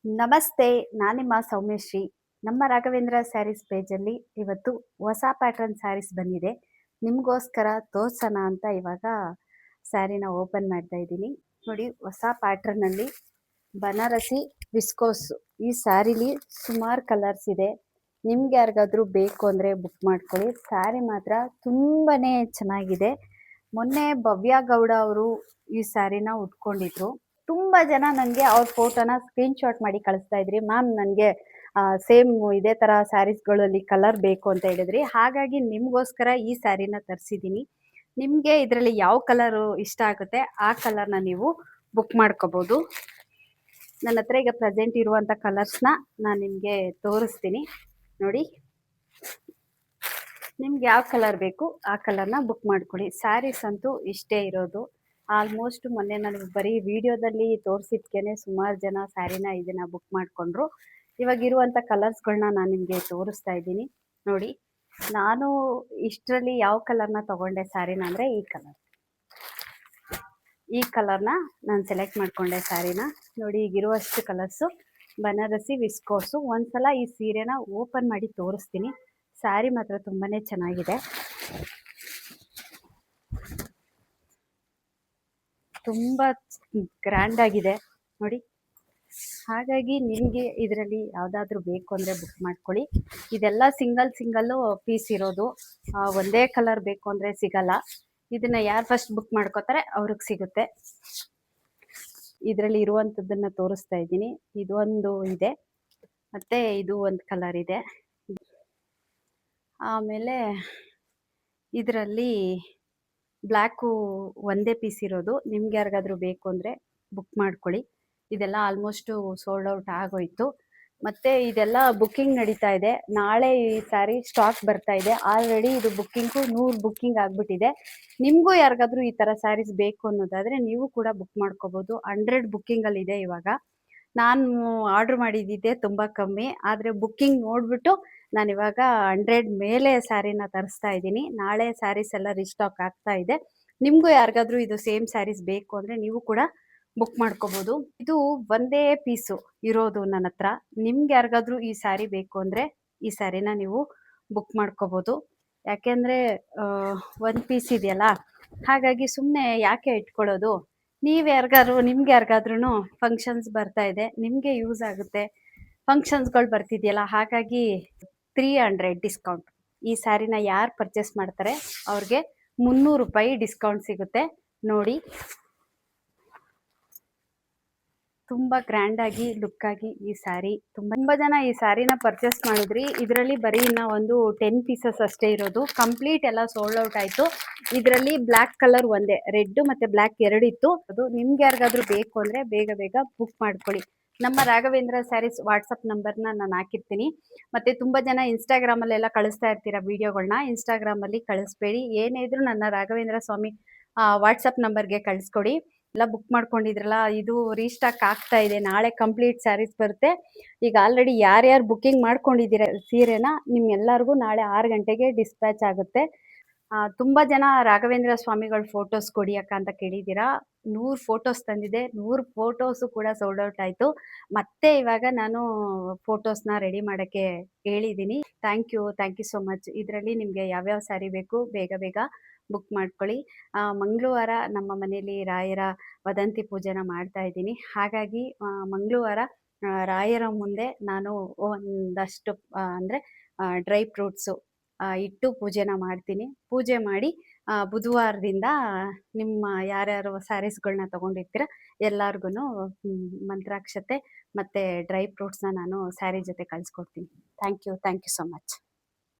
ನಮಸ್ತೆ, ನಾನಿಮ್ಮ ಸೌಮ್ಯಶ್ರೀ. ನಮ್ಮ ರಾಘವೇಂದ್ರ ಸ್ಯಾರೀಸ್ ಪೇಜಲ್ಲಿ ಇವತ್ತು ಹೊಸ ಪ್ಯಾಟರ್ನ್ ಸ್ಯಾರೀಸ್ ಬಂದಿದೆ. ನಿಮಗೋಸ್ಕರ ತೋರ್ಸೋಣ ಅಂತ ಇವಾಗ ಸ್ಯಾರಿನ ಓಪನ್ ಮಾಡ್ತಾ ಇದ್ದೀನಿ. ನೋಡಿ, ಹೊಸ ಪ್ಯಾಟರ್ನಲ್ಲಿ ಬನಾರಸಿ ವಿಸ್ಕೋಸ್ ಈ ಸ್ಯಾರಿಲಿ ಸುಮಾರು ಕಲರ್ಸ್ ಇದೆ. ನಿಮ್ಗೆ ಯಾರಿಗಾದ್ರೂ ಬೇಕು ಅಂದರೆ ಬುಕ್ ಮಾಡ್ಕೊಳ್ಳಿ. ಸ್ಯಾರಿ ಮಾತ್ರ ತುಂಬಾನೇ ಚೆನ್ನಾಗಿದೆ. ಮೊನ್ನೆ ಭವ್ಯ ಗೌಡ ಅವರು ಈ ಸ್ಯಾರಿನ ಉಟ್ಕೊಂಡಿದ್ರು. ತುಂಬಾ ಜನ ನನಗೆ ಅವ್ರ ಫೋಟೋನ ಸ್ಕ್ರೀನ್ಶಾಟ್ ಮಾಡಿ ಕಳಿಸ್ತಾ ಇದ್ರಿ. ಮ್ಯಾಮ್, ನನಗೆ ಸೇಮ್ ಇದೇ ತರ ಸ್ಯಾರೀಸ್ಗಳಲ್ಲಿ ಕಲರ್ ಬೇಕು ಅಂತ ಹೇಳಿದ್ರಿ. ಹಾಗಾಗಿ ನಿಮ್ಗೋಸ್ಕರ ಈ ಸ್ಯಾರಿನ ತರಿಸಿದ್ದೀನಿ. ನಿಮ್ಗೆ ಇದರಲ್ಲಿ ಯಾವ ಕಲರ್ ಇಷ್ಟ ಆಗುತ್ತೆ ಆ ಕಲರ್ನ ನೀವು ಬುಕ್ ಮಾಡ್ಕೋಬಹುದು. ನನ್ನ ಹತ್ರ ಈಗ ಪ್ರೆಸೆಂಟ್ ಇರುವಂತ ಕಲರ್ಸ್ನ ನಾನು ನಿಮ್ಗೆ ತೋರಿಸ್ತೀನಿ. ನೋಡಿ, ನಿಮ್ಗೆ ಯಾವ ಕಲರ್ ಬೇಕು ಆ ಕಲರ್ನ ಬುಕ್ ಮಾಡ್ಕೊಳ್ಳಿ. ಸ್ಯಾರೀಸ್ ಅಂತೂ ಇಷ್ಟೇ ಇರೋದು. ಆಲ್ಮೋಸ್ಟ್ ಮೊನ್ನೆ ನನಗೆ ಬರೀ ವಿಡಿಯೋದಲ್ಲಿ ತೋರಿಸಿದ್ಕೇನೆ ಸುಮಾರು ಜನ ಸ್ಯಾರಿನ ಇದನ್ನ ಬುಕ್ ಮಾಡ್ಕೊಂಡ್ರು. ಇವಾಗ ಇರುವಂಥ ಕಲರ್ಸ್ಗಳನ್ನ ನಾನು ನಿಮಗೆ ತೋರಿಸ್ತಾ ಇದ್ದೀನಿ. ನೋಡಿ, ನಾನು ಇಷ್ಟರಲ್ಲಿ ಯಾವ ಕಲರ್ನ ತಗೊಂಡೆ ಸ್ಯಾರಿನ ಅಂದರೆ ಈ ಕಲರ್ನ ನಾನು ಸೆಲೆಕ್ಟ್ ಮಾಡ್ಕೊಂಡೆ ಸ್ಯಾರಿನ. ನೋಡಿ, ಈಗಿರುವಷ್ಟು ಕಲರ್ಸು ಬನಾರಸಿ ವಿಸ್ಕೋಸು. ಒಂದ್ಸಲ ಈ ಸೀರೆನ ಓಪನ್ ಮಾಡಿ ತೋರಿಸ್ತೀನಿ. ಸ್ಯಾರಿ ಮಾತ್ರ ತುಂಬಾನೇ ಚೆನ್ನಾಗಿದೆ, ತುಂಬ ಗ್ರ್ಯಾಂಡ್ ಆಗಿದೆ ನೋಡಿ. ಹಾಗಾಗಿ ನಿಮಗೆ ಇದರಲ್ಲಿ ಯಾವುದಾದ್ರೂ ಬೇಕು ಅಂದರೆ ಬುಕ್ ಮಾಡ್ಕೊಳ್ಳಿ. ಇದೆಲ್ಲ ಸಿಂಗಲ್ಲು ಪೀಸ್ ಇರೋದು. ಒಂದೇ ಕಲರ್ ಬೇಕು ಅಂದರೆ ಸಿಗಲ್ಲ. ಇದನ್ನ ಯಾರು ಫಸ್ಟ್ ಬುಕ್ ಮಾಡ್ಕೋತಾರೆ ಅವ್ರಿಗೆ ಸಿಗುತ್ತೆ. ಇದರಲ್ಲಿ ಇರುವಂಥದ್ದನ್ನು ತೋರಿಸ್ತಾ ಇದ್ದೀನಿ. ಇದೊಂದು ಇದೆ, ಮತ್ತು ಇದು ಒಂದು ಕಲರ್ ಇದೆ. ಆಮೇಲೆ ಇದರಲ್ಲಿ ಬ್ಲ್ಯಾಕು ಒಂದೇ ಪೀಸ್ ಇರೋದು. ನಿಮ್ಗೆ ಯಾರಿಗಾದ್ರೂ ಬೇಕು ಅಂದರೆ ಬುಕ್ ಮಾಡ್ಕೊಳ್ಳಿ. ಇದೆಲ್ಲ ಆಲ್ಮೋಸ್ಟು ಸೋಲ್ಡ್ ಔಟ್ ಆಗೋಯ್ತು. ಮತ್ತು ಇದೆಲ್ಲ ಬುಕ್ಕಿಂಗ್ ನಡೀತಾ ಇದೆ. ನಾಳೆ ಈ ಸ್ಯಾರಿ ಸ್ಟಾಕ್ ಬರ್ತಾ ಇದೆ. ಆಲ್ರೆಡಿ ಇದು ಬುಕ್ಕಿಂಗು 100 ಬುಕ್ಕಿಂಗ್ ಆಗಿಬಿಟ್ಟಿದೆ. ನಿಮಗೂ ಯಾರಿಗಾದ್ರೂ ಈ ಥರ ಸ್ಯಾರೀಸ್ ಬೇಕು ಅನ್ನೋದಾದರೆ ನೀವು ಕೂಡ ಬುಕ್ ಮಾಡ್ಕೋಬೋದು. 100 ಬುಕ್ಕಿಂಗಲ್ಲಿದೆ ಇವಾಗ. ನಾನು ಆರ್ಡ್ರ್ ಮಾಡಿದ್ದಿದ್ದೆ ತುಂಬ ಕಮ್ಮಿ, ಆದರೆ ಬುಕ್ಕಿಂಗ್ ನೋಡಿಬಿಟ್ಟು ನಾನಿವಾಗ 100 ಮೇಲೆ ಸ್ಯಾರಿನ ತರಿಸ್ತಾ ಇದ್ದೀನಿ. ನಾಳೆ ಸ್ಯಾರೀಸ್ ಎಲ್ಲ ರಿಸ್ಟಾಕ್ ಆಗ್ತಾ ಇದೆ. ನಿಮಗೂ ಯಾರಿಗಾದ್ರೂ ಇದು ಸೇಮ್ ಸ್ಯಾರೀಸ್ ಬೇಕು ಅಂದರೆ ನೀವು ಕೂಡ ಬುಕ್ ಮಾಡ್ಕೋಬೋದು. ಇದು ಒಂದೇ ಪೀಸು ಇರೋದು ನನ್ನ ಹತ್ರ. ನಿಮ್ಗೆ ಯಾರಿಗಾದ್ರೂ ಈ ಸ್ಯಾರಿ ಬೇಕು ಅಂದರೆ ಈ ಸ್ಯಾರಿನ ನೀವು ಬುಕ್ ಮಾಡ್ಕೋಬೋದು. ಯಾಕೆಂದರೆ ಒಂದು ಪೀಸ್ ಇದೆಯಲ್ಲ, ಹಾಗಾಗಿ ಸುಮ್ಮನೆ ಯಾಕೆ ಇಟ್ಕೊಳ್ಳೋದು. ನಿಮ್ಗೆ ಯಾರಿಗಾದ್ರೂ ಫಂಕ್ಷನ್ಸ್ ಬರ್ತಾ ಇದೆ, ನಿಮಗೆ ಯೂಸ್ ಆಗುತ್ತೆ. ಫಂಕ್ಷನ್ಸ್ಗಳು ಬರ್ತಿದೆಯಲ್ಲ, ಹಾಗಾಗಿ 300 ಡಿಸ್ಕೌಂಟ್. ಈ ಸ್ಯಾರಿನ ಯಾರು ಪರ್ಚೇಸ್ ಮಾಡ್ತಾರೆ ಅವ್ರಿಗೆ 300 ರೂಪಾಯಿ ಡಿಸ್ಕೌಂಟ್ ಸಿಗುತ್ತೆ. ನೋಡಿ, ತುಂಬ ಗ್ರ್ಯಾಂಡ್ ಆಗಿ ಲುಕ್ ಆಗಿ ಈ ಸ್ಯಾರಿ ತುಂಬ ಜನ ಈ ಸ್ಯಾರಿನ ಪರ್ಚೇಸ್ ಮಾಡಿದ್ರಿ. ಇದರಲ್ಲಿ ಬರೀ ಇನ್ನ ಒಂದು 10 ಪೀಸಸ್ ಅಷ್ಟೇ ಇರೋದು. ಕಂಪ್ಲೀಟ್ ಎಲ್ಲ ಸೋಲ್ಡ್ ಔಟ್ ಆಯಿತು. ಇದರಲ್ಲಿ ಬ್ಲ್ಯಾಕ್ ಕಲರ್ ಒಂದೇ, ರೆಡ್ ಮತ್ತು ಬ್ಲ್ಯಾಕ್ ಎರಡಿತ್ತು. ಅದು ನಿಮ್ಗೆ ಯಾರಿಗಾದ್ರೂ ಬೇಕು ಅಂದರೆ ಬೇಗ ಬುಕ್ ಮಾಡ್ಕೊಳ್ಳಿ. ನಮ್ಮ ರಾಘವೇಂದ್ರ ಸ್ಯಾರೀಸ್ ವಾಟ್ಸಪ್ ನಂಬರ್ನ ನಾನು ಹಾಕಿರ್ತೀನಿ. ಮತ್ತು ತುಂಬ ಜನ ಇನ್ಸ್ಟಾಗ್ರಾಮಲ್ಲೆಲ್ಲ ಕಳಿಸ್ತಾ ಇರ್ತೀರ ವೀಡಿಯೋಗಳನ್ನ. ಇನ್ಸ್ಟಾಗ್ರಾಮಲ್ಲಿ ಕಳಿಸ್ಬೇಡಿ. ಏನೇ ಇದ್ರೂ ನನ್ನ ರಾಘವೇಂದ್ರ ಸ್ವಾಮಿ ವಾಟ್ಸಪ್ ನಂಬರ್ಗೆ ಕಳಿಸ್ಕೊಡಿ. ಎಲ್ಲ ಬುಕ್ ಮಾಡ್ಕೊಂಡಿದ್ರಲ್ಲ, ಇದು ರೀಸ್ಟಾಕ್ ಆಗ್ತಾ ಇದೆ. ನಾಳೆ ಕಂಪ್ಲೀಟ್ ಸ್ಯಾರೀಸ್ ಬರುತ್ತೆ. ಈಗ ಆಲ್ರೆಡಿ ಯಾರ್ಯಾರು ಬುಕ್ಕಿಂಗ್ ಮಾಡ್ಕೊಂಡಿದ್ದೀರ ಸೀರೆನ ನಿಮ್ಮೆಲ್ಲರಿಗೂ ನಾಳೆ 6 ಗಂಟೆಗೆ ಡಿಸ್ಪ್ಯಾಚ್ ಆಗುತ್ತೆ. ತುಂಬ ಜನ ರಾಘವೇಂದ್ರ ಸ್ವಾಮಿಗಳ ಫೋಟೋಸ್ ಕೊಡಿ ಅಕ್ಕ ಅಂತ ಕೇಳಿದ್ದೀರಾ. 100 ಫೋಟೋಸ್ ತಂದಿದೆ. 100 ಫೋಟೋಸು ಕೂಡ ಸೋಲ್ಡ್ ಔಟ್ ಆಯಿತು. ಮತ್ತೆ ಇವಾಗ ನಾನು ಫೋಟೋಸ್ನ ರೆಡಿ ಮಾಡೋಕ್ಕೆ ಹೇಳಿದ್ದೀನಿ. Thank you so much. ಇದರಲ್ಲಿ ನಿಮಗೆ ಯಾವ್ಯಾವ ಸ್ಯಾರಿ ಬೇಕು ಬೇಗ ಬುಕ್ ಮಾಡ್ಕೊಳ್ಳಿ. ಮಂಗಳವಾರ ನಮ್ಮ ಮನೇಲಿ ರಾಯರ ವದಂತಿ ಪೂಜೆನ ಮಾಡ್ತಾ ಇದ್ದೀನಿ. ಹಾಗಾಗಿ ಮಂಗಳವಾರ ರಾಯರ ಮುಂದೆ ನಾನು ಒಂದಷ್ಟು ಅಂದರೆ ಡ್ರೈ ಫ್ರೂಟ್ಸು ಇಟ್ಟು ಪೂಜೆನ ಮಾಡ್ತೀನಿ. ಪೂಜೆ ಮಾಡಿ ಬುಧವಾರದಿಂದ ನಿಮ್ಮ ಯಾರ್ಯಾರು ಸ್ಯಾರೀಸ್ಗಳನ್ನ ತೊಗೊಂಡಿರ್ತೀರ ಎಲ್ಲರಿಗೂ ಮಂತ್ರಾಕ್ಷತೆ ಮತ್ತು ಡ್ರೈ ಫ್ರೂಟ್ಸ್ನ ನಾನು ಸ್ಯಾರಿ ಜೊತೆ ಕಳಿಸ್ಕೊಡ್ತೀನಿ. Thank you so much.